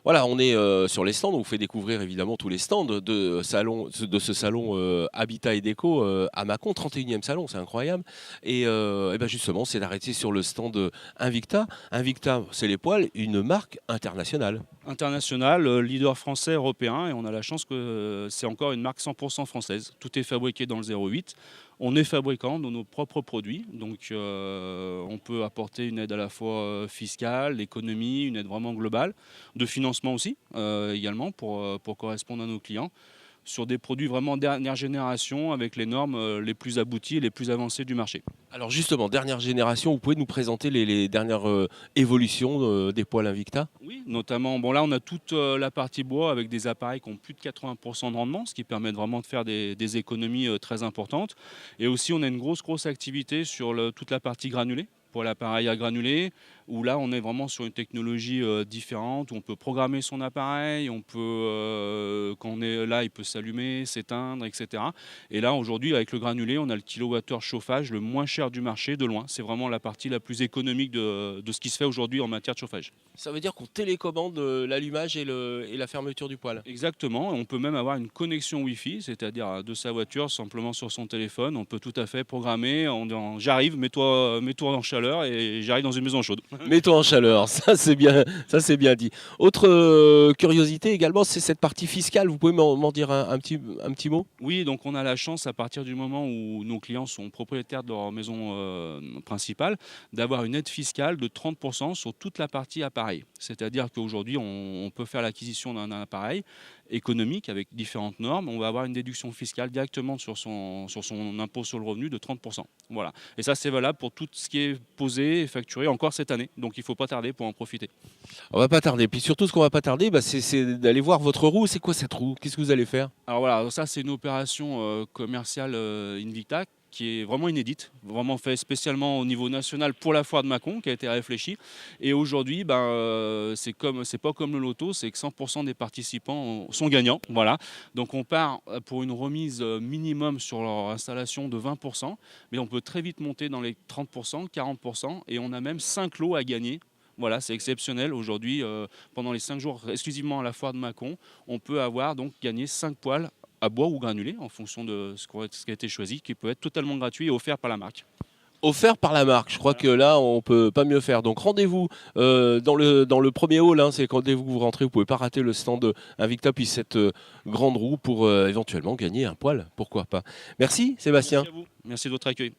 Voilà, on est sur les stands. On vous fait découvrir évidemment tous les stands de ce salon Habitat et Déco à Mâcon, 31e salon, c'est incroyable. Et ben justement, c'est d'arrêter sur le stand Invicta. Invicta, c'est les poils, une marque internationale. International, leader français, européen, et on a la chance que c'est encore une marque 100% française. Tout est fabriqué dans le 08. On est fabricant de nos propres produits, donc on peut apporter une aide à la fois fiscale, l'économie, une aide vraiment globale, de financement aussi également pour correspondre à nos clients, sur des produits vraiment dernière génération avec les normes les plus abouties et les plus avancées du marché. Alors justement, dernière génération, vous pouvez nous présenter les dernières évolutions des poils Invicta? Oui, notamment, bon là on a toute la partie bois avec des appareils qui ont plus de 80% de rendement, ce qui permet vraiment de faire des économies très importantes. Et aussi on a une grosse activité sur toute la partie granulée, pour l'appareil à granulés, où là on est vraiment sur une technologie différente, où on peut programmer son appareil, on peut, quand on est là il peut s'allumer, s'éteindre, etc. Et là aujourd'hui avec le granulé on a le kilowattheure chauffage le moins cher du marché de loin. C'est vraiment la partie la plus économique de ce qui se fait aujourd'hui en matière de chauffage. Ça veut dire qu'on télécommande l'allumage et la fermeture du poêle. Exactement, on peut même avoir une connexion Wi-Fi, c'est-à-dire de sa voiture simplement sur son téléphone. On peut tout à fait programmer en disant j'arrive, mets-toi en chaleur et j'arrive dans une maison chaude. Mets-toi en chaleur, ça c'est bien dit. Autre curiosité également, c'est cette partie fiscale. Vous pouvez m'en dire un petit mot? Oui, donc on a la chance à partir du moment où nos clients sont propriétaires de leur maison principale d'avoir une aide fiscale de 30% sur toute la partie appareil. C'est-à-dire qu'aujourd'hui on peut faire l'acquisition d'un appareil économique avec différentes normes. On va avoir une déduction fiscale directement sur son impôt sur le revenu de 30%. Voilà. Et ça c'est valable pour tout ce qui est posé et facturé encore cette année. Donc il ne faut pas tarder pour en profiter. On va pas tarder. Puis surtout, ce qu'on va pas tarder, bah, c'est d'aller voir votre roue. C'est quoi cette roue? Qu'est-ce que vous allez faire? Alors voilà, ça c'est une opération commerciale Invicta qui est vraiment inédite, vraiment fait spécialement au niveau national pour la foire de Mâcon, qui a été réfléchie. Et aujourd'hui, ben, c'est pas comme le loto, c'est que 100% des participants sont gagnants. Voilà. Donc on part pour une remise minimum sur leur installation de 20%, mais on peut très vite monter dans les 30%, 40%, et on a même 5 lots à gagner. Voilà, c'est exceptionnel. Aujourd'hui, pendant les 5 jours exclusivement à la foire de Mâcon, on peut avoir donc gagné 5 poils à bois ou granulés en fonction de ce qui a été choisi, qui peut être totalement gratuit et offert par la marque. Offert par la marque. Je crois que là, on peut pas mieux faire. Donc rendez-vous dans le premier hall. Hein, c'est quand dès que vous rentrez, vous pouvez pas rater le stand Invicta puis cette grande roue pour éventuellement gagner un poil. Pourquoi pas? Merci, Sébastien. Merci à vous. Merci de votre accueil.